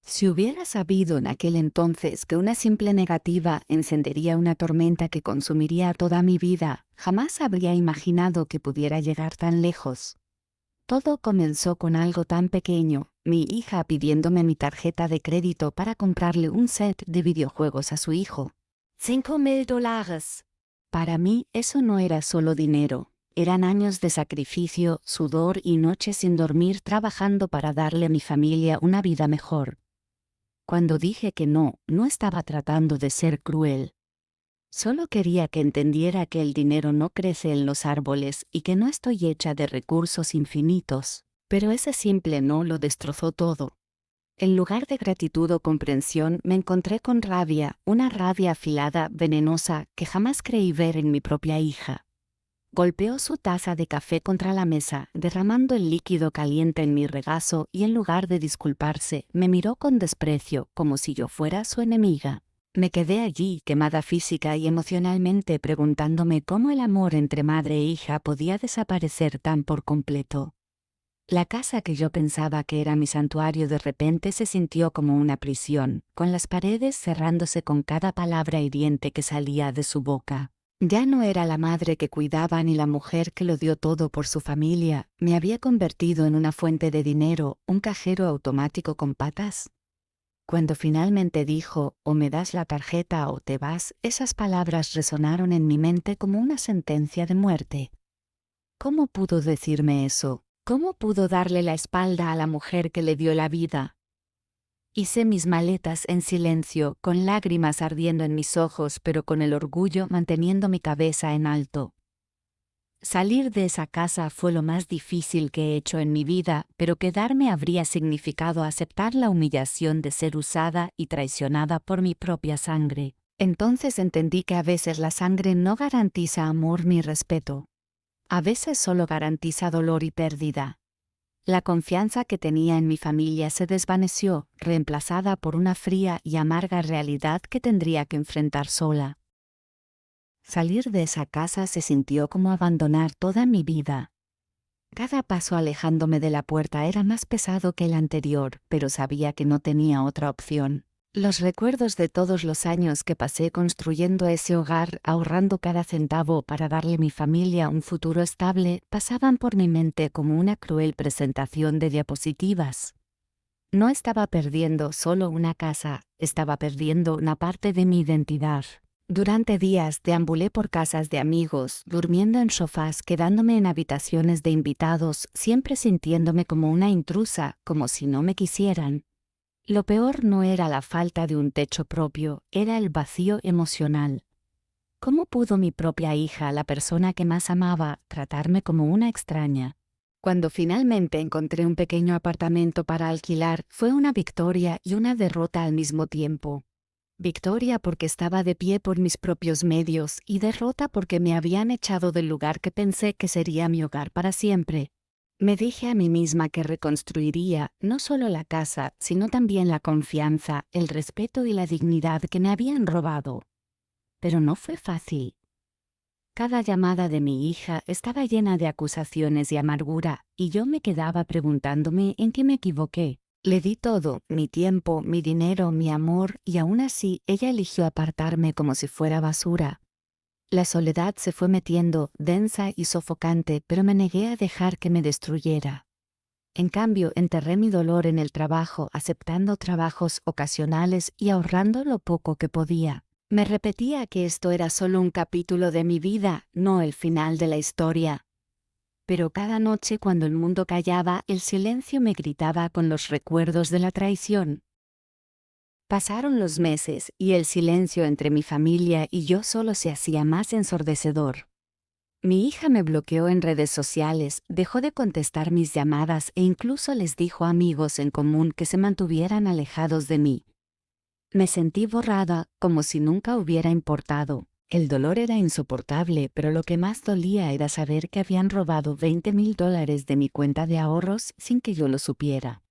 Si hubiera sabido en aquel entonces que una simple negativa encendería una tormenta que consumiría toda mi vida, jamás habría imaginado que pudiera llegar tan lejos. Todo comenzó con algo tan pequeño, mi hija pidiéndome mi tarjeta de crédito para comprarle un set de videojuegos a su hijo. $5,000. Para mí eso no era solo dinero, eran años de sacrificio, sudor y noches sin dormir trabajando para darle a mi familia una vida mejor. Cuando dije que no, no estaba tratando de ser cruel. Solo quería que entendiera que el dinero no crece en los árboles y que no estoy hecha de recursos infinitos. Pero ese simple no lo destrozó todo. En lugar de gratitud o comprensión, me encontré con rabia, una rabia afilada, venenosa, que jamás creí ver en mi propia hija. Golpeó su taza de café contra la mesa, derramando el líquido caliente en mi regazo y en lugar de disculparse, me miró con desprecio, como si yo fuera su enemiga. Me quedé allí, quemada física y emocionalmente, preguntándome cómo el amor entre madre e hija podía desaparecer tan por completo. La casa que yo pensaba que era mi santuario de repente se sintió como una prisión, con las paredes cerrándose con cada palabra hiriente que salía de su boca. Ya no era la madre que cuidaba ni la mujer que lo dio todo por su familia, me había convertido en una fuente de dinero, un cajero automático con patas. Cuando finalmente dijo, o me das la tarjeta o te vas, esas palabras resonaron en mi mente como una sentencia de muerte. ¿Cómo pudo decirme eso? ¿Cómo pudo darle la espalda a la mujer que le dio la vida? Hice mis maletas en silencio, con lágrimas ardiendo en mis ojos, pero con el orgullo manteniendo mi cabeza en alto. Salir de esa casa fue lo más difícil que he hecho en mi vida, pero quedarme habría significado aceptar la humillación de ser usada y traicionada por mi propia sangre. Entonces entendí que a veces la sangre no garantiza amor ni respeto. A veces solo garantiza dolor y pérdida. La confianza que tenía en mi familia se desvaneció, reemplazada por una fría y amarga realidad que tendría que enfrentar sola. Salir de esa casa se sintió como abandonar toda mi vida. Cada paso alejándome de la puerta era más pesado que el anterior, pero sabía que no tenía otra opción. Los recuerdos de todos los años que pasé construyendo ese hogar, ahorrando cada centavo para darle a mi familia un futuro estable, pasaban por mi mente como una cruel presentación de diapositivas. No estaba perdiendo solo una casa, estaba perdiendo una parte de mi identidad. Durante días deambulé por casas de amigos, durmiendo en sofás, quedándome en habitaciones de invitados, siempre sintiéndome como una intrusa, como si no me quisieran. Lo peor no era la falta de un techo propio, era el vacío emocional. ¿Cómo pudo mi propia hija, la persona que más amaba, tratarme como una extraña? Cuando finalmente encontré un pequeño apartamento para alquilar, fue una victoria y una derrota al mismo tiempo. Victoria porque estaba de pie por mis propios medios y derrota porque me habían echado del lugar que pensé que sería mi hogar para siempre. Me dije a mí misma que reconstruiría no solo la casa, sino también la confianza, el respeto y la dignidad que me habían robado. Pero no fue fácil. Cada llamada de mi hija estaba llena de acusaciones y amargura, y yo me quedaba preguntándome en qué me equivoqué. Le di todo, mi tiempo, mi dinero, mi amor, y aún así ella eligió apartarme como si fuera basura. La soledad se fue metiendo, densa y sofocante, pero me negué a dejar que me destruyera. En cambio, enterré mi dolor en el trabajo, aceptando trabajos ocasionales y ahorrando lo poco que podía. Me repetía que esto era solo un capítulo de mi vida, no el final de la historia. Pero cada noche cuando el mundo callaba, el silencio me gritaba con los recuerdos de la traición. Pasaron los meses y el silencio entre mi familia y yo solo se hacía más ensordecedor. Mi hija me bloqueó en redes sociales, dejó de contestar mis llamadas e incluso les dijo a amigos en común que se mantuvieran alejados de mí. Me sentí borrada, como si nunca hubiera importado. El dolor era insoportable, pero lo que más dolía era saber que habían robado $20,000 de mi cuenta de ahorros sin que yo lo supiera.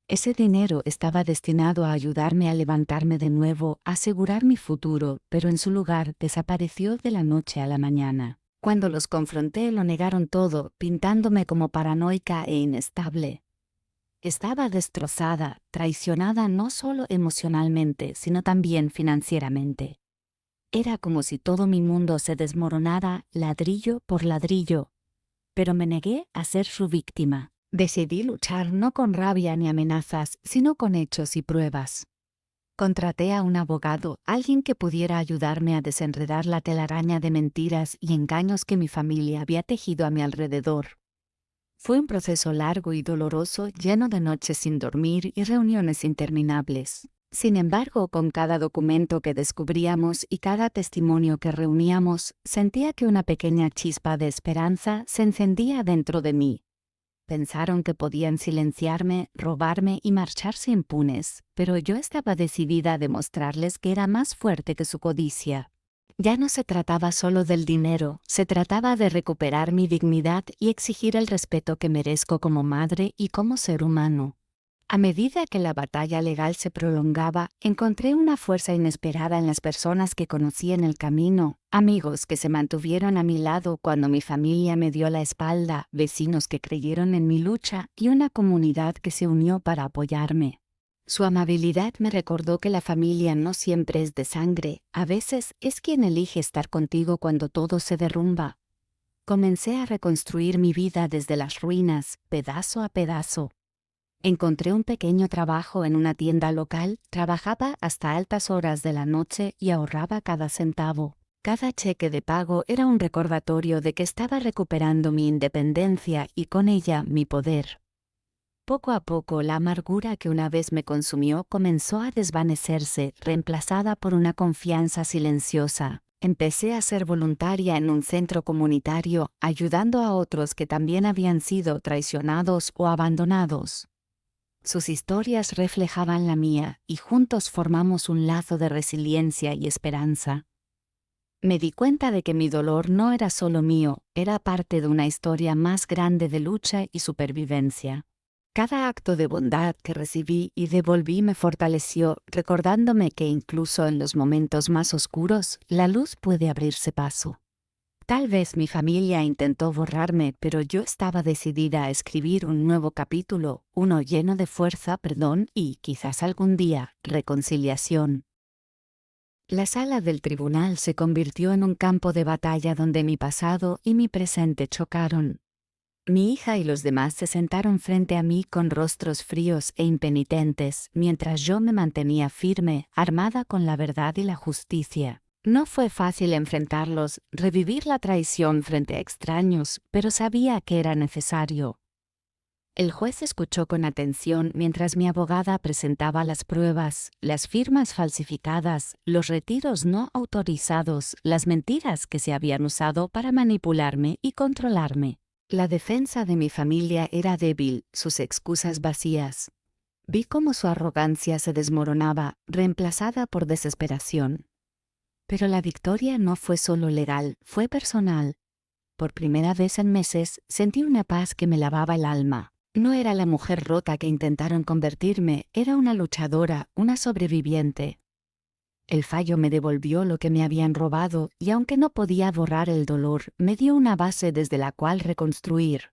Ese dinero estaba destinado a ayudarme a levantarme de nuevo, a asegurar mi futuro, pero en su lugar desapareció de la noche a la mañana. Cuando los confronté lo negaron todo, pintándome como paranoica e inestable. Estaba destrozada, traicionada no solo emocionalmente, sino también financieramente. Era como si todo mi mundo se desmoronara ladrillo por ladrillo, pero me negué a ser su víctima. Decidí luchar no con rabia ni amenazas, sino con hechos y pruebas. Contraté a un abogado, alguien que pudiera ayudarme a desenredar la telaraña de mentiras y engaños que mi familia había tejido a mi alrededor. Fue un proceso largo y doloroso, lleno de noches sin dormir y reuniones interminables. Sin embargo, con cada documento que descubríamos y cada testimonio que reuníamos, sentía que una pequeña chispa de esperanza se encendía dentro de mí. Pensaron que podían silenciarme, robarme y marcharse impunes, pero yo estaba decidida a demostrarles que era más fuerte que su codicia. Ya no se trataba solo del dinero, se trataba de recuperar mi dignidad y exigir el respeto que merezco como madre y como ser humano. A medida que la batalla legal se prolongaba, encontré una fuerza inesperada en las personas que conocí en el camino, amigos que se mantuvieron a mi lado cuando mi familia me dio la espalda, vecinos que creyeron en mi lucha y una comunidad que se unió para apoyarme. Su amabilidad me recordó que la familia no siempre es de sangre, a veces es quien elige estar contigo cuando todo se derrumba. Comencé a reconstruir mi vida desde las ruinas, pedazo a pedazo. Encontré un pequeño trabajo en una tienda local, trabajaba hasta altas horas de la noche y ahorraba cada centavo. Cada cheque de pago era un recordatorio de que estaba recuperando mi independencia y con ella mi poder. Poco a poco la amargura que una vez me consumió comenzó a desvanecerse, reemplazada por una confianza silenciosa. Empecé a ser voluntaria en un centro comunitario, ayudando a otros que también habían sido traicionados o abandonados. Sus historias reflejaban la mía y juntos formamos un lazo de resiliencia y esperanza. Me di cuenta de que mi dolor no era solo mío, era parte de una historia más grande de lucha y supervivencia. Cada acto de bondad que recibí y devolví me fortaleció, recordándome que incluso en los momentos más oscuros, la luz puede abrirse paso. Tal vez mi familia intentó borrarme, pero yo estaba decidida a escribir un nuevo capítulo, uno lleno de fuerza, perdón y, quizás algún día, reconciliación. La sala del tribunal se convirtió en un campo de batalla donde mi pasado y mi presente chocaron. Mi hija y los demás se sentaron frente a mí con rostros fríos e impenitentes, mientras yo me mantenía firme, armada con la verdad y la justicia. No fue fácil enfrentarlos, revivir la traición frente a extraños, pero sabía que era necesario. El juez escuchó con atención mientras mi abogada presentaba las pruebas, las firmas falsificadas, los retiros no autorizados, las mentiras que se habían usado para manipularme y controlarme. La defensa de mi familia era débil, sus excusas vacías. Vi cómo su arrogancia se desmoronaba, reemplazada por desesperación. Pero la victoria no fue solo legal, fue personal. Por primera vez en meses sentí una paz que me lavaba el alma. No era la mujer rota que intentaron convertirme, era una luchadora, una sobreviviente. El fallo me devolvió lo que me habían robado y aunque no podía borrar el dolor, me dio una base desde la cual reconstruir.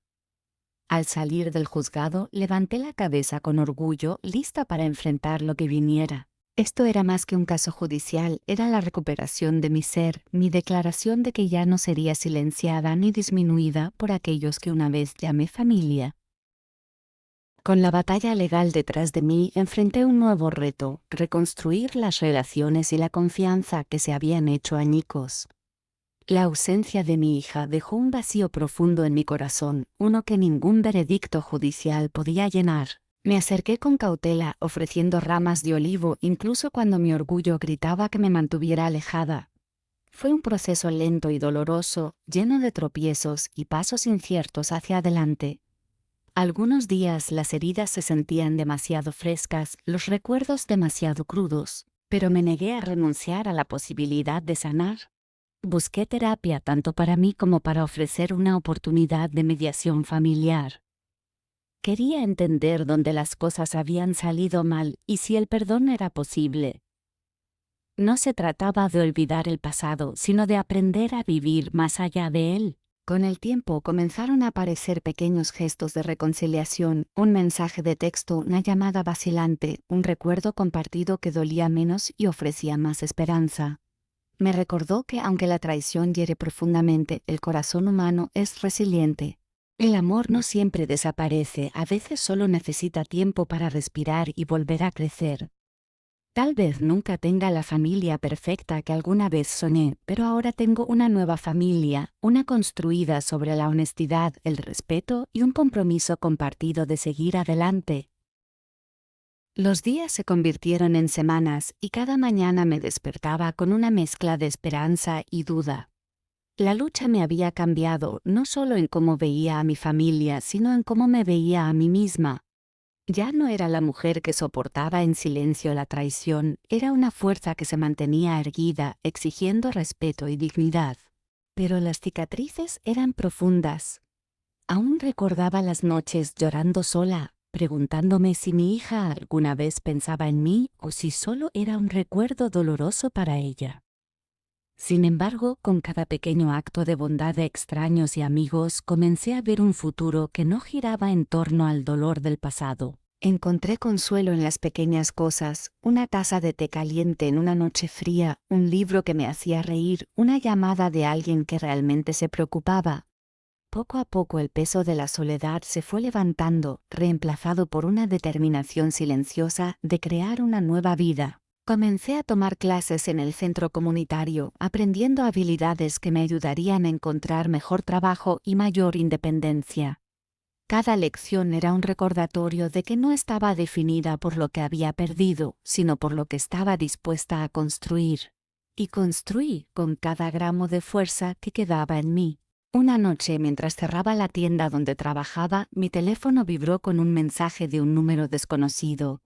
Al salir del juzgado, levanté la cabeza con orgullo, lista para enfrentar lo que viniera. Esto era más que un caso judicial, era la recuperación de mi ser, mi declaración de que ya no sería silenciada ni disminuida por aquellos que una vez llamé familia. Con la batalla legal detrás de mí, enfrenté un nuevo reto: reconstruir las relaciones y la confianza que se habían hecho añicos. La ausencia de mi hija dejó un vacío profundo en mi corazón, uno que ningún veredicto judicial podía llenar. Me acerqué con cautela, ofreciendo ramas de olivo incluso cuando mi orgullo gritaba que me mantuviera alejada. Fue un proceso lento y doloroso, lleno de tropiezos y pasos inciertos hacia adelante. Algunos días las heridas se sentían demasiado frescas, los recuerdos demasiado crudos, pero me negué a renunciar a la posibilidad de sanar. Busqué terapia tanto para mí como para ofrecer una oportunidad de mediación familiar. Quería entender dónde las cosas habían salido mal y si el perdón era posible. No se trataba de olvidar el pasado, sino de aprender a vivir más allá de él. Con el tiempo comenzaron a aparecer pequeños gestos de reconciliación, un mensaje de texto, una llamada vacilante, un recuerdo compartido que dolía menos y ofrecía más esperanza. Me recordó que aunque la traición hiere profundamente, el corazón humano es resiliente. El amor no siempre desaparece, a veces solo necesita tiempo para respirar y volver a crecer. Tal vez nunca tenga la familia perfecta que alguna vez soñé, pero ahora tengo una nueva familia, una construida sobre la honestidad, el respeto y un compromiso compartido de seguir adelante. Los días se convirtieron en semanas y cada mañana me despertaba con una mezcla de esperanza y duda. La lucha me había cambiado no solo en cómo veía a mi familia, sino en cómo me veía a mí misma. Ya no era la mujer que soportaba en silencio la traición, era una fuerza que se mantenía erguida, exigiendo respeto y dignidad. Pero las cicatrices eran profundas. Aún recordaba las noches llorando sola, preguntándome si mi hija alguna vez pensaba en mí o si solo era un recuerdo doloroso para ella. Sin embargo, con cada pequeño acto de bondad de extraños y amigos, comencé a ver un futuro que no giraba en torno al dolor del pasado. Encontré consuelo en las pequeñas cosas, una taza de té caliente en una noche fría, un libro que me hacía reír, una llamada de alguien que realmente se preocupaba. Poco a poco el peso de la soledad se fue levantando, reemplazado por una determinación silenciosa de crear una nueva vida. Comencé a tomar clases en el centro comunitario, aprendiendo habilidades que me ayudarían a encontrar mejor trabajo y mayor independencia. Cada lección era un recordatorio de que no estaba definida por lo que había perdido, sino por lo que estaba dispuesta a construir. Y construí con cada gramo de fuerza que quedaba en mí. Una noche, mientras cerraba la tienda donde trabajaba, mi teléfono vibró con un mensaje de un número desconocido.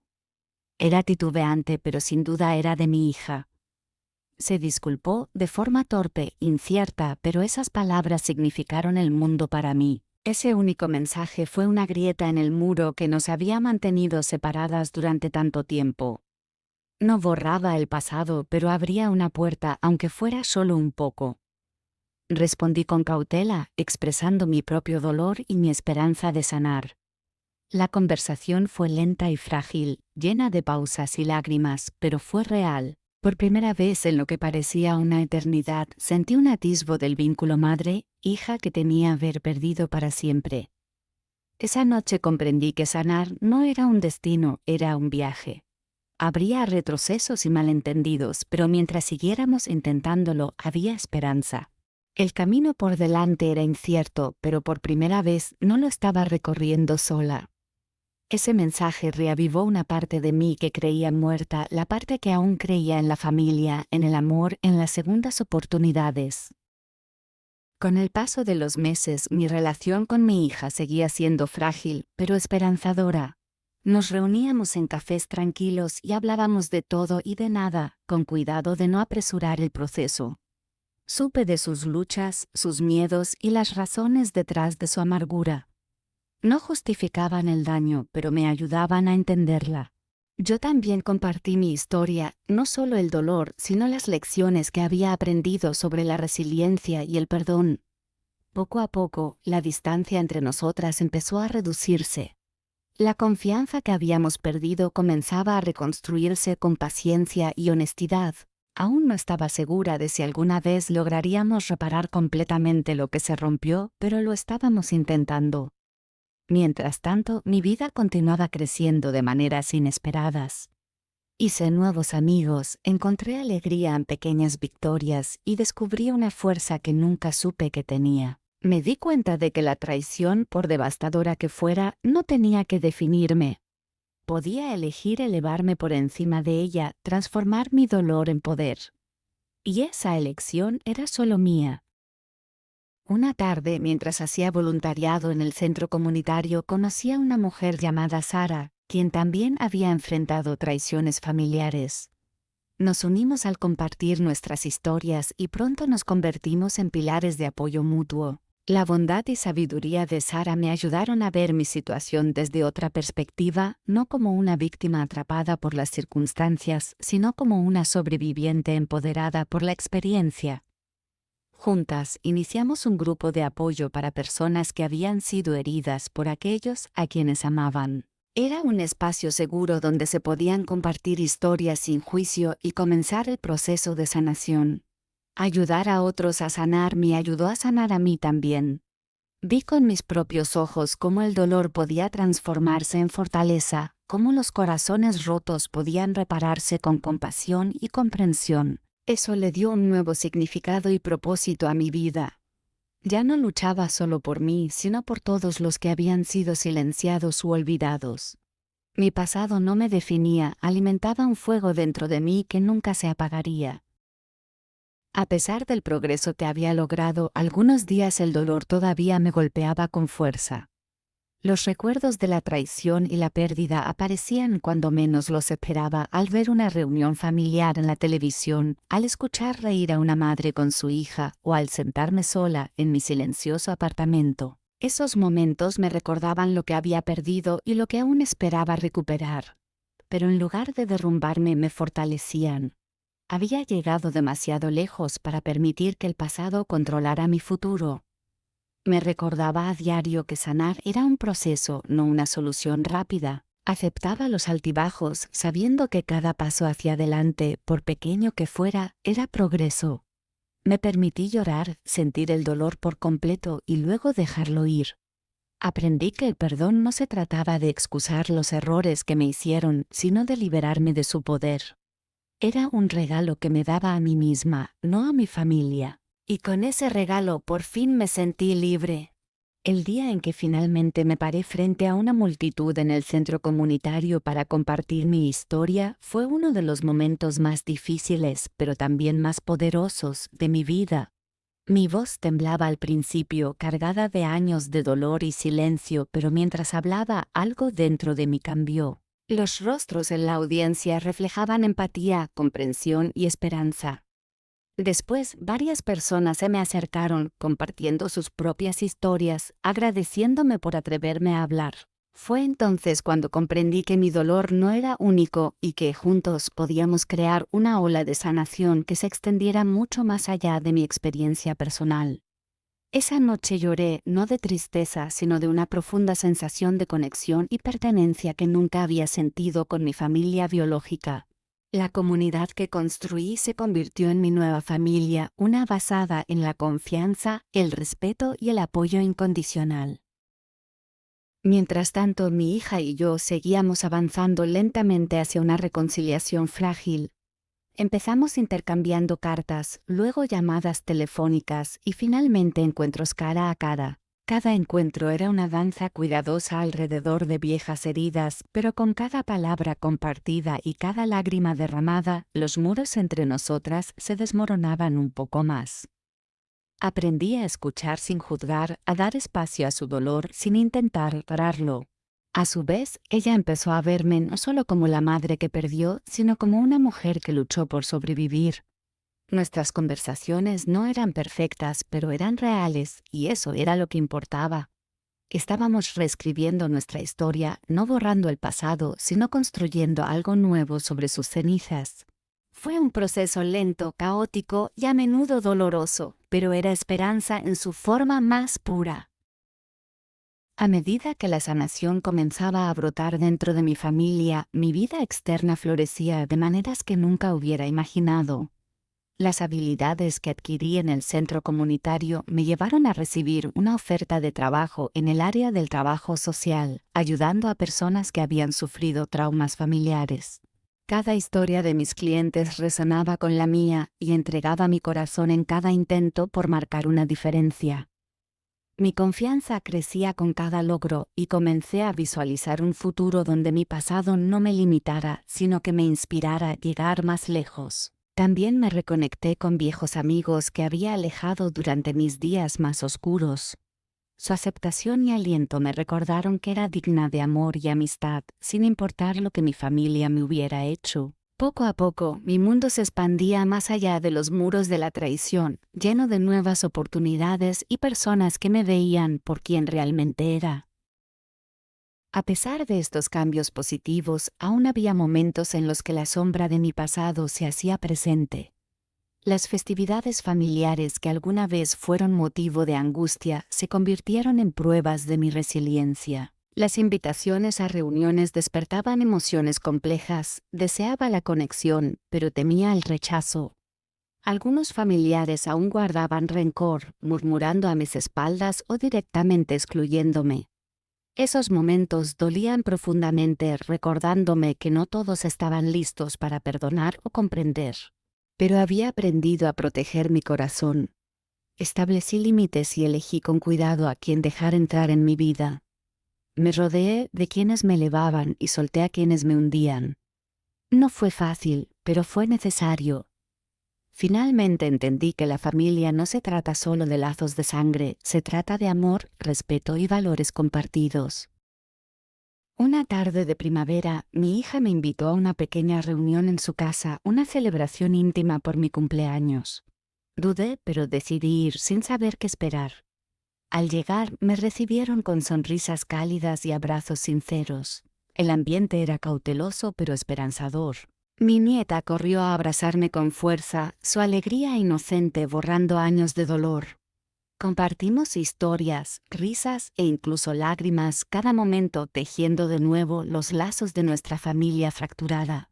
Era titubeante, pero sin duda era de mi hija. Se disculpó de forma torpe, incierta, pero esas palabras significaron el mundo para mí. Ese único mensaje fue una grieta en el muro que nos había mantenido separadas durante tanto tiempo. No borraba el pasado, pero abría una puerta, aunque fuera solo un poco. Respondí con cautela, expresando mi propio dolor y mi esperanza de sanar. La conversación fue lenta y frágil, llena de pausas y lágrimas, pero fue real. Por primera vez en lo que parecía una eternidad, sentí un atisbo del vínculo madre-hija que temía haber perdido para siempre. Esa noche comprendí que sanar no era un destino, era un viaje. Habría retrocesos y malentendidos, pero mientras siguiéramos intentándolo, había esperanza. El camino por delante era incierto, pero por primera vez no lo estaba recorriendo sola. Ese mensaje reavivó una parte de mí que creía muerta, la parte que aún creía en la familia, en el amor, en las segundas oportunidades. Con el paso de los meses, mi relación con mi hija seguía siendo frágil, pero esperanzadora. Nos reuníamos en cafés tranquilos y hablábamos de todo y de nada, con cuidado de no apresurar el proceso. Supe de sus luchas, sus miedos y las razones detrás de su amargura. No justificaban el daño, pero me ayudaban a entenderla. Yo también compartí mi historia, no solo el dolor, sino las lecciones que había aprendido sobre la resiliencia y el perdón. Poco a poco, la distancia entre nosotras empezó a reducirse. La confianza que habíamos perdido comenzaba a reconstruirse con paciencia y honestidad. Aún no estaba segura de si alguna vez lograríamos reparar completamente lo que se rompió, pero lo estábamos intentando. Mientras tanto, mi vida continuaba creciendo de maneras inesperadas. Hice nuevos amigos, encontré alegría en pequeñas victorias y descubrí una fuerza que nunca supe que tenía. Me di cuenta de que la traición, por devastadora que fuera, no tenía que definirme. Podía elegir elevarme por encima de ella, transformar mi dolor en poder. Y esa elección era solo mía. Una tarde, mientras hacía voluntariado en el centro comunitario, conocí a una mujer llamada Sara, quien también había enfrentado traiciones familiares. Nos unimos al compartir nuestras historias y pronto nos convertimos en pilares de apoyo mutuo. La bondad y sabiduría de Sara me ayudaron a ver mi situación desde otra perspectiva, no como una víctima atrapada por las circunstancias, sino como una sobreviviente empoderada por la experiencia. Juntas, iniciamos un grupo de apoyo para personas que habían sido heridas por aquellos a quienes amaban. Era un espacio seguro donde se podían compartir historias sin juicio y comenzar el proceso de sanación. Ayudar a otros a sanar me ayudó a sanar a mí también. Vi con mis propios ojos cómo el dolor podía transformarse en fortaleza, cómo los corazones rotos podían repararse con compasión y comprensión. Eso le dio un nuevo significado y propósito a mi vida. Ya no luchaba solo por mí, sino por todos los que habían sido silenciados u olvidados. Mi pasado no me definía, alimentaba un fuego dentro de mí que nunca se apagaría. A pesar del progreso que había logrado, algunos días el dolor todavía me golpeaba con fuerza. Los recuerdos de la traición y la pérdida aparecían cuando menos los esperaba, al ver una reunión familiar en la televisión, al escuchar reír a una madre con su hija o al sentarme sola en mi silencioso apartamento. Esos momentos me recordaban lo que había perdido y lo que aún esperaba recuperar. Pero en lugar de derrumbarme, me fortalecían. Había llegado demasiado lejos para permitir que el pasado controlara mi futuro. Me recordaba a diario que sanar era un proceso, no una solución rápida. Aceptaba los altibajos, sabiendo que cada paso hacia adelante, por pequeño que fuera, era progreso. Me permití llorar, sentir el dolor por completo y luego dejarlo ir. Aprendí que el perdón no se trataba de excusar los errores que me hicieron, sino de liberarme de su poder. Era un regalo que me daba a mí misma, no a mi familia. Y con ese regalo por fin me sentí libre. El día en que finalmente me paré frente a una multitud en el centro comunitario para compartir mi historia fue uno de los momentos más difíciles, pero también más poderosos, de mi vida. Mi voz temblaba al principio, cargada de años de dolor y silencio, pero mientras hablaba, algo dentro de mí cambió. Los rostros en la audiencia reflejaban empatía, comprensión y esperanza. Después, varias personas se me acercaron, compartiendo sus propias historias, agradeciéndome por atreverme a hablar. Fue entonces cuando comprendí que mi dolor no era único y que juntos podíamos crear una ola de sanación que se extendiera mucho más allá de mi experiencia personal. Esa noche lloré no de tristeza, sino de una profunda sensación de conexión y pertenencia que nunca había sentido con mi familia biológica. La comunidad que construí se convirtió en mi nueva familia, una basada en la confianza, el respeto y el apoyo incondicional. Mientras tanto, mi hija y yo seguíamos avanzando lentamente hacia una reconciliación frágil. Empezamos intercambiando cartas, luego llamadas telefónicas y finalmente encuentros cara a cara. Cada encuentro era una danza cuidadosa alrededor de viejas heridas, pero con cada palabra compartida y cada lágrima derramada, los muros entre nosotras se desmoronaban un poco más. Aprendí a escuchar sin juzgar, a dar espacio a su dolor sin intentar pararlo. A su vez, ella empezó a verme no solo como la madre que perdió, sino como una mujer que luchó por sobrevivir. Nuestras conversaciones no eran perfectas, pero eran reales, y eso era lo que importaba. Estábamos reescribiendo nuestra historia, no borrando el pasado, sino construyendo algo nuevo sobre sus cenizas. Fue un proceso lento, caótico y a menudo doloroso, pero era esperanza en su forma más pura. A medida que la sanación comenzaba a brotar dentro de mi familia, mi vida externa florecía de maneras que nunca hubiera imaginado. Las habilidades que adquirí en el centro comunitario me llevaron a recibir una oferta de trabajo en el área del trabajo social, ayudando a personas que habían sufrido traumas familiares. Cada historia de mis clientes resonaba con la mía y entregaba mi corazón en cada intento por marcar una diferencia. Mi confianza crecía con cada logro y comencé a visualizar un futuro donde mi pasado no me limitara, sino que me inspirara a llegar más lejos. También me reconecté con viejos amigos que había alejado durante mis días más oscuros. Su aceptación y aliento me recordaron que era digna de amor y amistad, sin importar lo que mi familia me hubiera hecho. Poco a poco, mi mundo se expandía más allá de los muros de la traición, lleno de nuevas oportunidades y personas que me veían por quien realmente era. A pesar de estos cambios positivos, aún había momentos en los que la sombra de mi pasado se hacía presente. Las festividades familiares que alguna vez fueron motivo de angustia se convirtieron en pruebas de mi resiliencia. Las invitaciones a reuniones despertaban emociones complejas, deseaba la conexión, pero temía el rechazo. Algunos familiares aún guardaban rencor, murmurando a mis espaldas o directamente excluyéndome. Esos momentos dolían profundamente, recordándome que no todos estaban listos para perdonar o comprender. Pero había aprendido a proteger mi corazón. Establecí límites y elegí con cuidado a quién dejar entrar en mi vida. Me rodeé de quienes me elevaban y solté a quienes me hundían. No fue fácil, pero fue necesario. Finalmente entendí que la familia no se trata solo de lazos de sangre, se trata de amor, respeto y valores compartidos. Una tarde de primavera, mi hija me invitó a una pequeña reunión en su casa, una celebración íntima por mi cumpleaños. Dudé, pero decidí ir sin saber qué esperar. Al llegar, me recibieron con sonrisas cálidas y abrazos sinceros. El ambiente era cauteloso pero esperanzador. Mi nieta corrió a abrazarme con fuerza, su alegría inocente borrando años de dolor. Compartimos historias, risas e incluso lágrimas, cada momento tejiendo de nuevo los lazos de nuestra familia fracturada.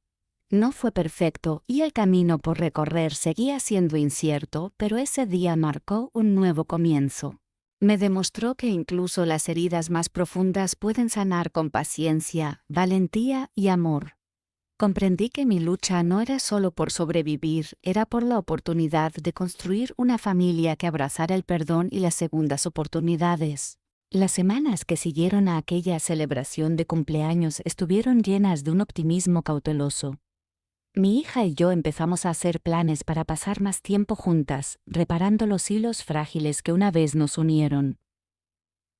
No fue perfecto y el camino por recorrer seguía siendo incierto, pero ese día marcó un nuevo comienzo. Me demostró que incluso las heridas más profundas pueden sanar con paciencia, valentía y amor. Comprendí que mi lucha no era solo por sobrevivir, era por la oportunidad de construir una familia que abrazara el perdón y las segundas oportunidades. Las semanas que siguieron a aquella celebración de cumpleaños estuvieron llenas de un optimismo cauteloso. Mi hija y yo empezamos a hacer planes para pasar más tiempo juntas, reparando los hilos frágiles que una vez nos unieron.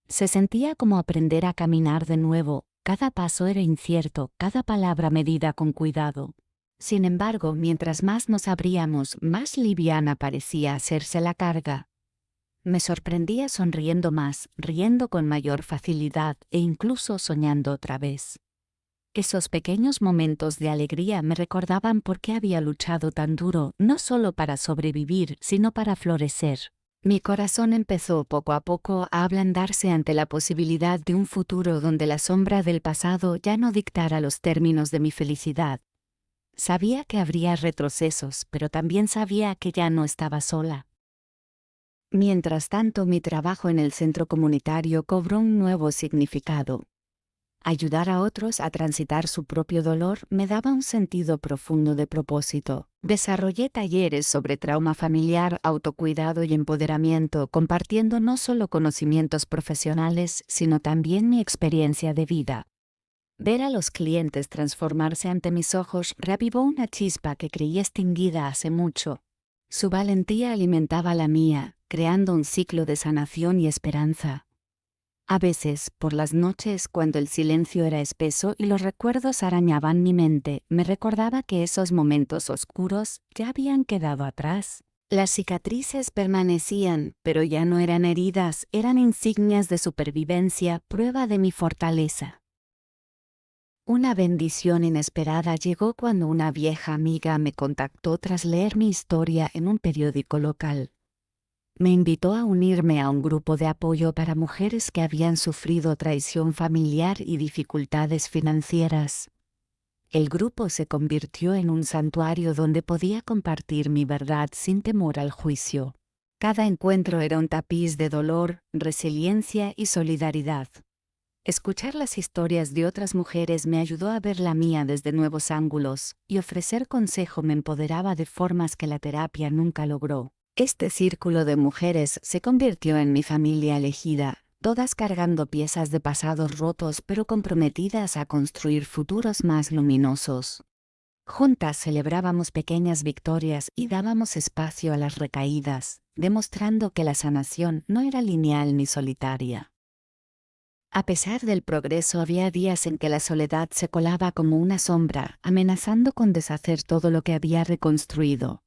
Se sentía como aprender a caminar de nuevo, cada paso era incierto, cada palabra medida con cuidado. Sin embargo, mientras más nos abríamos, más liviana parecía hacerse la carga. Me sorprendía sonriendo más, riendo con mayor facilidad e incluso soñando otra vez. Esos pequeños momentos de alegría me recordaban por qué había luchado tan duro, no solo para sobrevivir, sino para florecer. Mi corazón empezó poco a poco a ablandarse ante la posibilidad de un futuro donde la sombra del pasado ya no dictara los términos de mi felicidad. Sabía que habría retrocesos, pero también sabía que ya no estaba sola. Mientras tanto, mi trabajo en el centro comunitario cobró un nuevo significado. Ayudar a otros a transitar su propio dolor me daba un sentido profundo de propósito. Desarrollé talleres sobre trauma familiar, autocuidado y empoderamiento, compartiendo no solo conocimientos profesionales, sino también mi experiencia de vida. Ver a los clientes transformarse ante mis ojos reavivó una chispa que creí extinguida hace mucho. Su valentía alimentaba la mía, creando un ciclo de sanación y esperanza. A veces, por las noches, cuando el silencio era espeso y los recuerdos arañaban mi mente, me recordaba que esos momentos oscuros ya habían quedado atrás. Las cicatrices permanecían, pero ya no eran heridas, eran insignias de supervivencia, prueba de mi fortaleza. Una bendición inesperada llegó cuando una vieja amiga me contactó tras leer mi historia en un periódico local. Me invitó a unirme a un grupo de apoyo para mujeres que habían sufrido traición familiar y dificultades financieras. El grupo se convirtió en un santuario donde podía compartir mi verdad sin temor al juicio. Cada encuentro era un tapiz de dolor, resiliencia y solidaridad. Escuchar las historias de otras mujeres me ayudó a ver la mía desde nuevos ángulos, y ofrecer consejo me empoderaba de formas que la terapia nunca logró. Este círculo de mujeres se convirtió en mi familia elegida, todas cargando piezas de pasados rotos pero comprometidas a construir futuros más luminosos. Juntas celebrábamos pequeñas victorias y dábamos espacio a las recaídas, demostrando que la sanación no era lineal ni solitaria. A pesar del progreso, había días en que la soledad se colaba como una sombra, amenazando con deshacer todo lo que había reconstruido.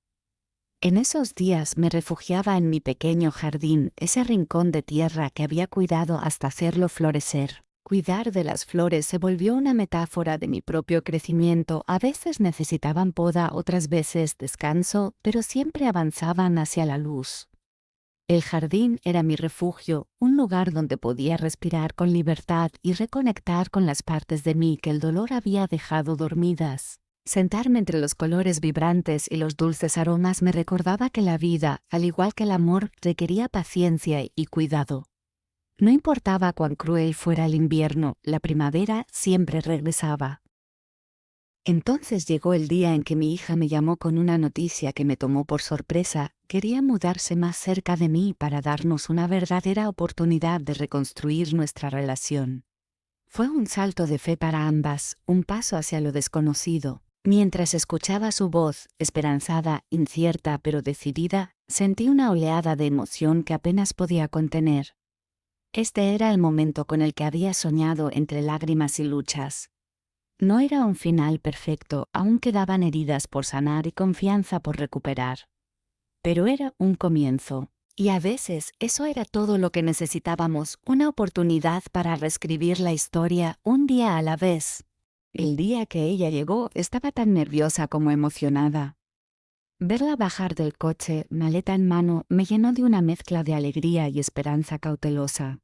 En esos días me refugiaba en mi pequeño jardín, ese rincón de tierra que había cuidado hasta hacerlo florecer. Cuidar de las flores se volvió una metáfora de mi propio crecimiento. A veces necesitaban poda, otras veces descanso, pero siempre avanzaban hacia la luz. El jardín era mi refugio, un lugar donde podía respirar con libertad y reconectar con las partes de mí que el dolor había dejado dormidas. Sentarme entre los colores vibrantes y los dulces aromas me recordaba que la vida, al igual que el amor, requería paciencia y cuidado. No importaba cuán cruel fuera el invierno, la primavera siempre regresaba. Entonces llegó el día en que mi hija me llamó con una noticia que me tomó por sorpresa. Quería mudarse más cerca de mí para darnos una verdadera oportunidad de reconstruir nuestra relación. Fue un salto de fe para ambas, un paso hacia lo desconocido. Mientras escuchaba su voz, esperanzada, incierta pero decidida, sentí una oleada de emoción que apenas podía contener. Este era el momento con el que había soñado entre lágrimas y luchas. No era un final perfecto, aún quedaban heridas por sanar y confianza por recuperar. Pero era un comienzo, y a veces eso era todo lo que necesitábamos, una oportunidad para reescribir la historia un día a la vez. El día que ella llegó estaba tan nerviosa como emocionada. Verla bajar del coche, maleta en mano, me llenó de una mezcla de alegría y esperanza cautelosa.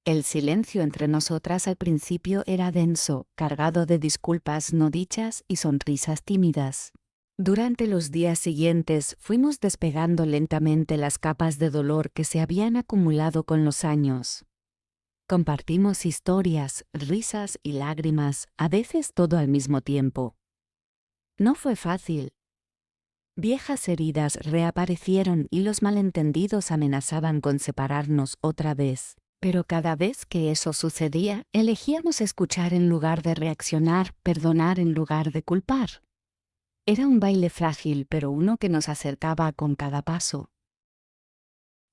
El silencio entre nosotras al principio era denso, cargado de disculpas no dichas y sonrisas tímidas. Durante los días siguientes fuimos despegando lentamente las capas de dolor que se habían acumulado con los años. Compartimos historias, risas y lágrimas, a veces todo al mismo tiempo. No fue fácil. Viejas heridas reaparecieron y los malentendidos amenazaban con separarnos otra vez. Pero cada vez que eso sucedía, elegíamos escuchar en lugar de reaccionar, perdonar en lugar de culpar. Era un baile frágil, pero uno que nos acercaba con cada paso.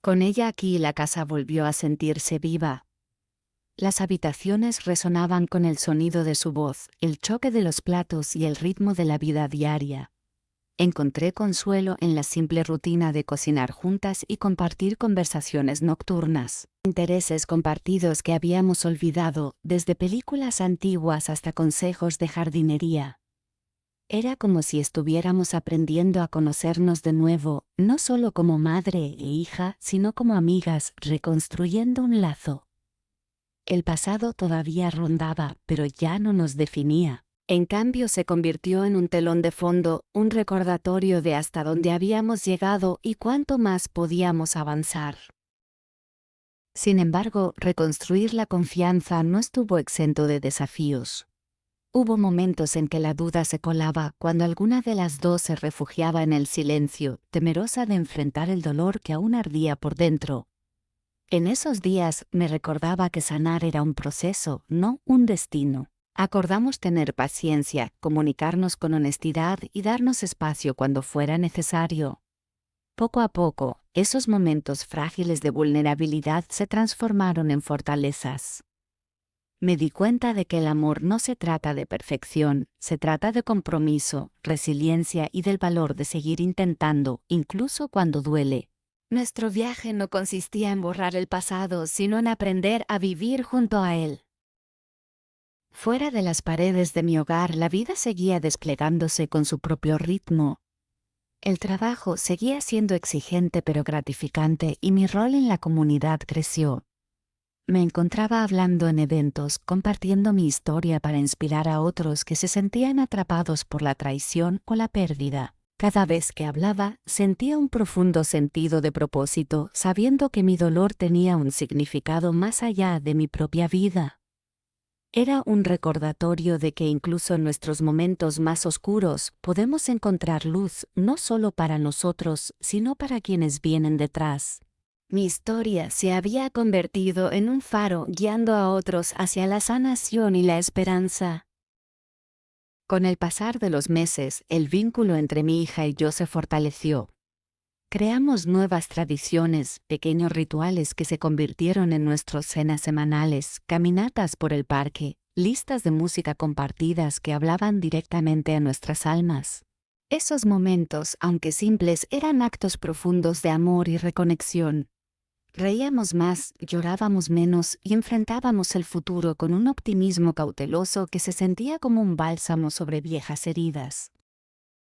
Con ella aquí la casa volvió a sentirse viva. Las habitaciones resonaban con el sonido de su voz, el choque de los platos y el ritmo de la vida diaria. Encontré consuelo en la simple rutina de cocinar juntas y compartir conversaciones nocturnas. Intereses compartidos que habíamos olvidado, desde películas antiguas hasta consejos de jardinería. Era como si estuviéramos aprendiendo a conocernos de nuevo, no solo como madre e hija, sino como amigas, reconstruyendo un lazo. El pasado todavía rondaba, pero ya no nos definía. En cambio, se convirtió en un telón de fondo, un recordatorio de hasta dónde habíamos llegado y cuánto más podíamos avanzar. Sin embargo, reconstruir la confianza no estuvo exento de desafíos. Hubo momentos en que la duda se colaba cuando alguna de las dos se refugiaba en el silencio, temerosa de enfrentar el dolor que aún ardía por dentro. En esos días me recordaba que sanar era un proceso, no un destino. Acordamos tener paciencia, comunicarnos con honestidad y darnos espacio cuando fuera necesario. Poco a poco, esos momentos frágiles de vulnerabilidad se transformaron en fortalezas. Me di cuenta de que el amor no se trata de perfección, se trata de compromiso, resiliencia y del valor de seguir intentando, incluso cuando duele. Nuestro viaje no consistía en borrar el pasado, sino en aprender a vivir junto a él. Fuera de las paredes de mi hogar, la vida seguía desplegándose con su propio ritmo. El trabajo seguía siendo exigente pero gratificante y mi rol en la comunidad creció. Me encontraba hablando en eventos, compartiendo mi historia para inspirar a otros que se sentían atrapados por la traición o la pérdida. Cada vez que hablaba, sentía un profundo sentido de propósito, sabiendo que mi dolor tenía un significado más allá de mi propia vida. Era un recordatorio de que incluso en nuestros momentos más oscuros podemos encontrar luz no solo para nosotros, sino para quienes vienen detrás. Mi historia se había convertido en un faro guiando a otros hacia la sanación y la esperanza. Con el pasar de los meses, el vínculo entre mi hija y yo se fortaleció. Creamos nuevas tradiciones, pequeños rituales que se convirtieron en nuestras cenas semanales, caminatas por el parque, listas de música compartidas que hablaban directamente a nuestras almas. Esos momentos, aunque simples, eran actos profundos de amor y reconexión. Reíamos más, llorábamos menos y enfrentábamos el futuro con un optimismo cauteloso que se sentía como un bálsamo sobre viejas heridas.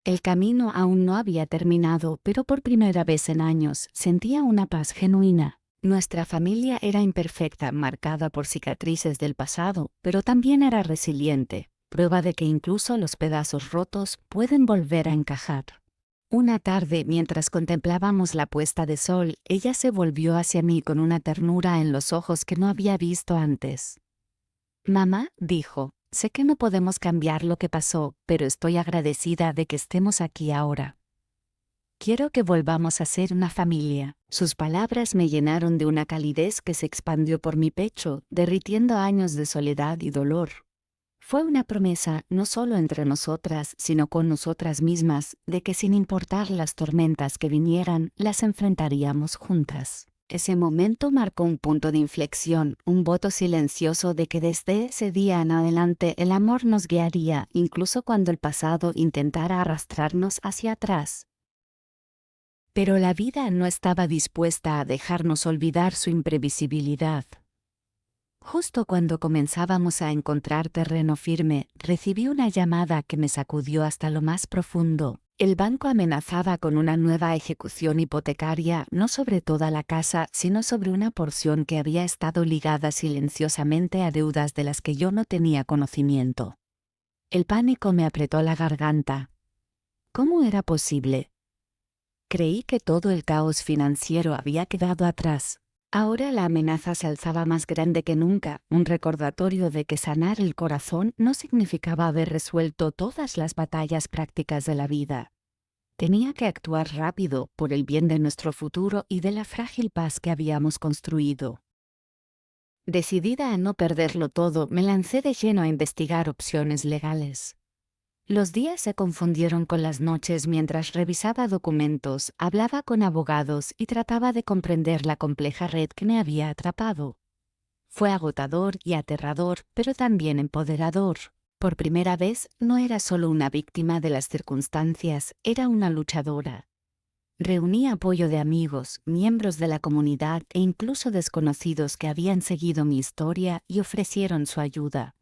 El camino aún no había terminado, pero por primera vez en años sentía una paz genuina. Nuestra familia era imperfecta, marcada por cicatrices del pasado, pero también era resiliente, prueba de que incluso los pedazos rotos pueden volver a encajar. Una tarde, mientras contemplábamos la puesta de sol, ella se volvió hacia mí con una ternura en los ojos que no había visto antes. «Mamá», dijo, «sé que no podemos cambiar lo que pasó, pero estoy agradecida de que estemos aquí ahora. Quiero que volvamos a ser una familia». Sus palabras me llenaron de una calidez que se expandió por mi pecho, derritiendo años de soledad y dolor. Fue una promesa, no solo entre nosotras, sino con nosotras mismas, de que sin importar las tormentas que vinieran, las enfrentaríamos juntas. Ese momento marcó un punto de inflexión, un voto silencioso de que desde ese día en adelante el amor nos guiaría, incluso cuando el pasado intentara arrastrarnos hacia atrás. Pero la vida no estaba dispuesta a dejarnos olvidar su imprevisibilidad. Justo cuando comenzábamos a encontrar terreno firme, recibí una llamada que me sacudió hasta lo más profundo. El banco amenazaba con una nueva ejecución hipotecaria, no sobre toda la casa, sino sobre una porción que había estado ligada silenciosamente a deudas de las que yo no tenía conocimiento. El pánico me apretó la garganta. ¿Cómo era posible? Creí que todo el caos financiero había quedado atrás. Ahora la amenaza se alzaba más grande que nunca, un recordatorio de que sanar el corazón no significaba haber resuelto todas las batallas prácticas de la vida. Tenía que actuar rápido por el bien de nuestro futuro y de la frágil paz que habíamos construido. Decidida a no perderlo todo, me lancé de lleno a investigar opciones legales. Los días se confundieron con las noches mientras revisaba documentos, hablaba con abogados y trataba de comprender la compleja red que me había atrapado. Fue agotador y aterrador, pero también empoderador. Por primera vez, no era solo una víctima de las circunstancias, era una luchadora. Reuní apoyo de amigos, miembros de la comunidad e incluso desconocidos que habían seguido mi historia y ofrecieron su ayuda.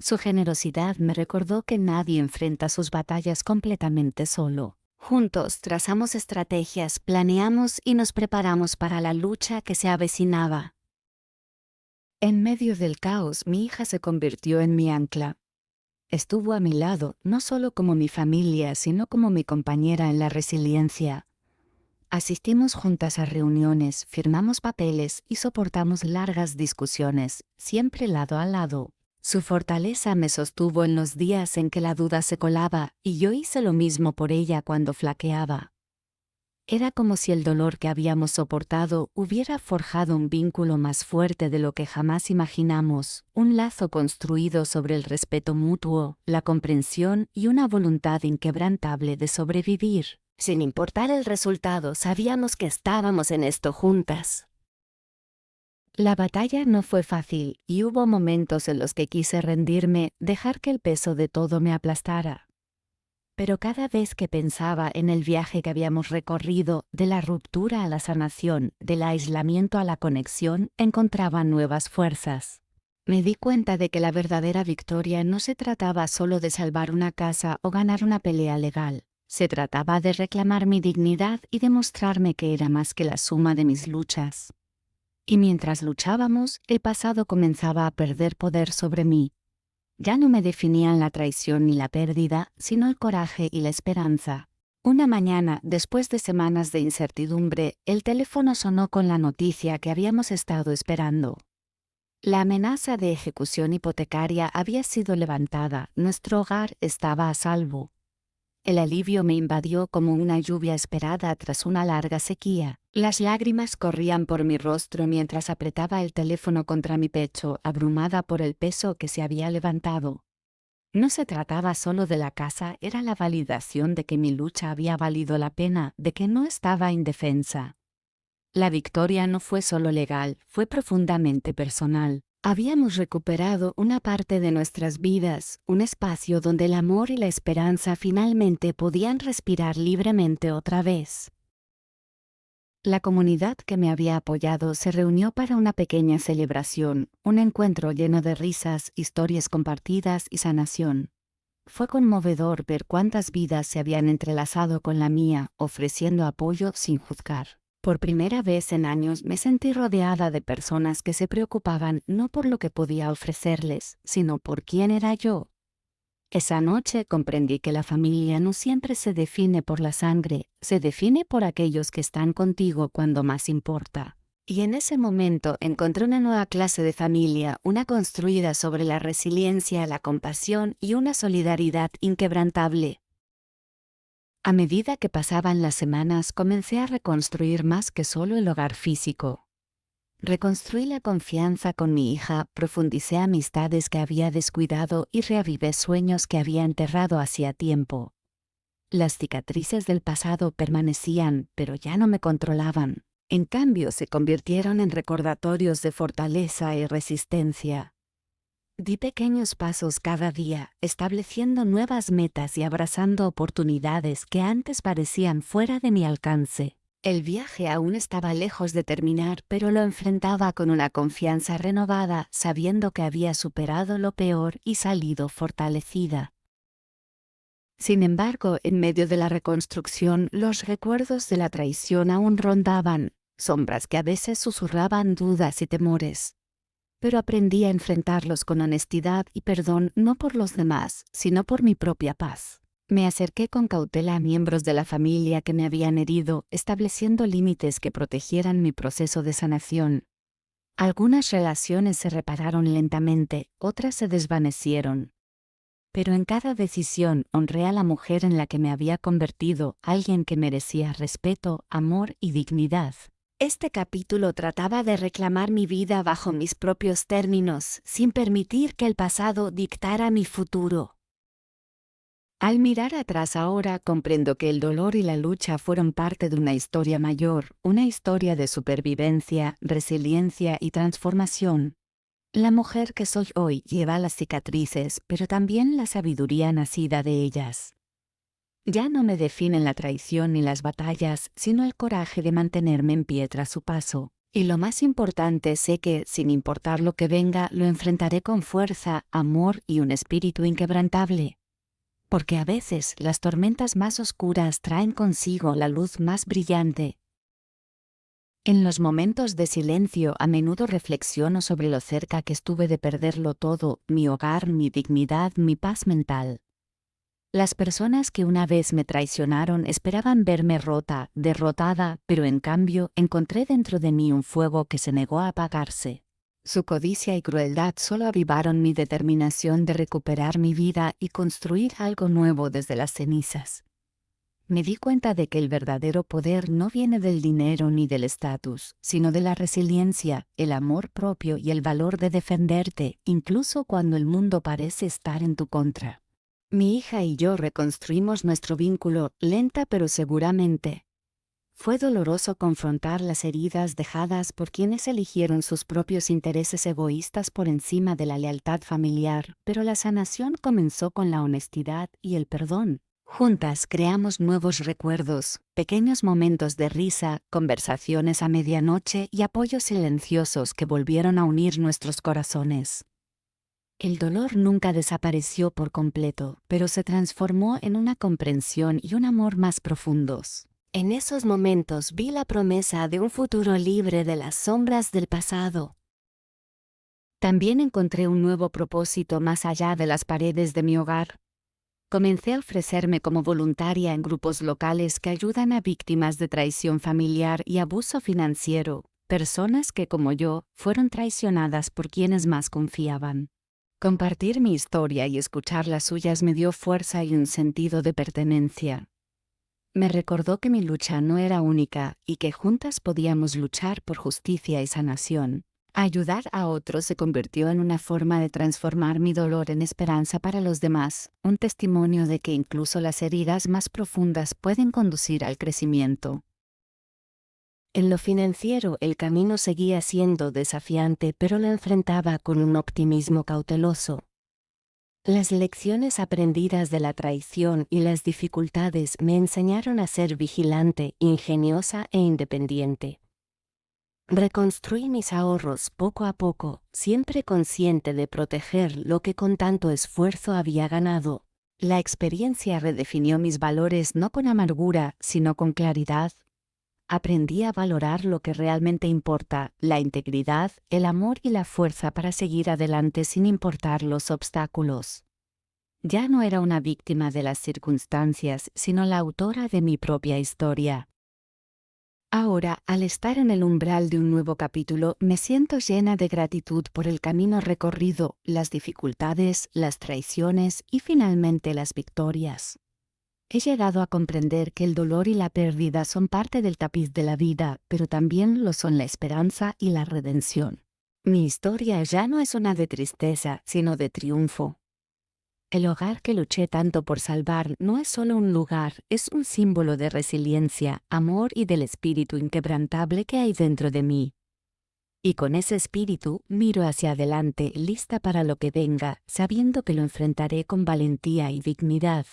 Su generosidad me recordó que nadie enfrenta sus batallas completamente solo. Juntos trazamos estrategias, planeamos y nos preparamos para la lucha que se avecinaba. En medio del caos, mi hija se convirtió en mi ancla. Estuvo a mi lado, no solo como mi familia, sino como mi compañera en la resiliencia. Asistimos juntas a reuniones, firmamos papeles y soportamos largas discusiones, siempre lado a lado. Su fortaleza me sostuvo en los días en que la duda se colaba, y yo hice lo mismo por ella cuando flaqueaba. Era como si el dolor que habíamos soportado hubiera forjado un vínculo más fuerte de lo que jamás imaginamos, un lazo construido sobre el respeto mutuo, la comprensión y una voluntad inquebrantable de sobrevivir. Sin importar el resultado, sabíamos que estábamos en esto juntas. La batalla no fue fácil y hubo momentos en los que quise rendirme, dejar que el peso de todo me aplastara. Pero cada vez que pensaba en el viaje que habíamos recorrido, de la ruptura a la sanación, del aislamiento a la conexión, encontraba nuevas fuerzas. Me di cuenta de que la verdadera victoria no se trataba solo de salvar una casa o ganar una pelea legal. Se trataba de reclamar mi dignidad y demostrarme que era más que la suma de mis luchas. Y mientras luchábamos, el pasado comenzaba a perder poder sobre mí. Ya no me definían la traición ni la pérdida, sino el coraje y la esperanza. Una mañana, después de semanas de incertidumbre, el teléfono sonó con la noticia que habíamos estado esperando. La amenaza de ejecución hipotecaria había sido levantada, nuestro hogar estaba a salvo. El alivio me invadió como una lluvia esperada tras una larga sequía. Las lágrimas corrían por mi rostro mientras apretaba el teléfono contra mi pecho, abrumada por el peso que se había levantado. No se trataba solo de la casa, era la validación de que mi lucha había valido la pena, de que no estaba indefensa. La victoria no fue solo legal, fue profundamente personal. Habíamos recuperado una parte de nuestras vidas, un espacio donde el amor y la esperanza finalmente podían respirar libremente otra vez. La comunidad que me había apoyado se reunió para una pequeña celebración, un encuentro lleno de risas, historias compartidas y sanación. Fue conmovedor ver cuántas vidas se habían entrelazado con la mía, ofreciendo apoyo sin juzgar. Por primera vez en años me sentí rodeada de personas que se preocupaban no por lo que podía ofrecerles, sino por quién era yo. Esa noche comprendí que la familia no siempre se define por la sangre, se define por aquellos que están contigo cuando más importa. Y en ese momento encontré una nueva clase de familia, una construida sobre la resiliencia, la compasión y una solidaridad inquebrantable. A medida que pasaban las semanas, comencé a reconstruir más que solo el hogar físico. Reconstruí la confianza con mi hija, profundicé amistades que había descuidado y reavivé sueños que había enterrado hacía tiempo. Las cicatrices del pasado permanecían, pero ya no me controlaban. En cambio, se convirtieron en recordatorios de fortaleza y resistencia. Di pequeños pasos cada día, estableciendo nuevas metas y abrazando oportunidades que antes parecían fuera de mi alcance. El viaje aún estaba lejos de terminar, pero lo enfrentaba con una confianza renovada, sabiendo que había superado lo peor y salido fortalecida. Sin embargo, en medio de la reconstrucción, los recuerdos de la traición aún rondaban, sombras que a veces susurraban dudas y temores. Pero aprendí a enfrentarlos con honestidad y perdón, no por los demás, sino por mi propia paz. Me acerqué con cautela a miembros de la familia que me habían herido, estableciendo límites que protegieran mi proceso de sanación. Algunas relaciones se repararon lentamente, otras se desvanecieron. Pero en cada decisión honré a la mujer en la que me había convertido, alguien que merecía respeto, amor y dignidad. Este capítulo trataba de reclamar mi vida bajo mis propios términos, sin permitir que el pasado dictara mi futuro. Al mirar atrás ahora comprendo que el dolor y la lucha fueron parte de una historia mayor, una historia de supervivencia, resiliencia y transformación. La mujer que soy hoy lleva las cicatrices, pero también la sabiduría nacida de ellas. Ya no me definen la traición ni las batallas, sino el coraje de mantenerme en pie tras su paso. Y lo más importante, sé que, sin importar lo que venga, lo enfrentaré con fuerza, amor y un espíritu inquebrantable. Porque a veces las tormentas más oscuras traen consigo la luz más brillante. En los momentos de silencio a menudo reflexiono sobre lo cerca que estuve de perderlo todo, mi hogar, mi dignidad, mi paz mental. Las personas que una vez me traicionaron esperaban verme rota, derrotada, pero en cambio encontré dentro de mí un fuego que se negó a apagarse. Su codicia y crueldad solo avivaron mi determinación de recuperar mi vida y construir algo nuevo desde las cenizas. Me di cuenta de que el verdadero poder no viene del dinero ni del estatus, sino de la resiliencia, el amor propio y el valor de defenderte, incluso cuando el mundo parece estar en tu contra. Mi hija y yo reconstruimos nuestro vínculo, lenta pero seguramente. Fue doloroso confrontar las heridas dejadas por quienes eligieron sus propios intereses egoístas por encima de la lealtad familiar, pero la sanación comenzó con la honestidad y el perdón. Juntas creamos nuevos recuerdos, pequeños momentos de risa, conversaciones a medianoche y apoyos silenciosos que volvieron a unir nuestros corazones. El dolor nunca desapareció por completo, pero se transformó en una comprensión y un amor más profundos. En esos momentos vi la promesa de un futuro libre de las sombras del pasado. También encontré un nuevo propósito más allá de las paredes de mi hogar. Comencé a ofrecerme como voluntaria en grupos locales que ayudan a víctimas de traición familiar y abuso financiero, personas que, como yo, fueron traicionadas por quienes más confiaban. Compartir mi historia y escuchar las suyas me dio fuerza y un sentido de pertenencia. Me recordó que mi lucha no era única y que juntas podíamos luchar por justicia y sanación. Ayudar a otros se convirtió en una forma de transformar mi dolor en esperanza para los demás, un testimonio de que incluso las heridas más profundas pueden conducir al crecimiento. En lo financiero, el camino seguía siendo desafiante, pero lo enfrentaba con un optimismo cauteloso. Las lecciones aprendidas de la traición y las dificultades me enseñaron a ser vigilante, ingeniosa e independiente. Reconstruí mis ahorros poco a poco, siempre consciente de proteger lo que con tanto esfuerzo había ganado. La experiencia redefinió mis valores no con amargura, sino con claridad. Aprendí a valorar lo que realmente importa, la integridad, el amor y la fuerza para seguir adelante sin importar los obstáculos. Ya no era una víctima de las circunstancias, sino la autora de mi propia historia. Ahora, al estar en el umbral de un nuevo capítulo, me siento llena de gratitud por el camino recorrido, las dificultades, las traiciones y finalmente las victorias. He llegado a comprender que el dolor y la pérdida son parte del tapiz de la vida, pero también lo son la esperanza y la redención. Mi historia ya no es una de tristeza, sino de triunfo. El hogar que luché tanto por salvar no es solo un lugar, es un símbolo de resiliencia, amor y del espíritu inquebrantable que hay dentro de mí. Y con ese espíritu miro hacia adelante, lista para lo que venga, sabiendo que lo enfrentaré con valentía y dignidad.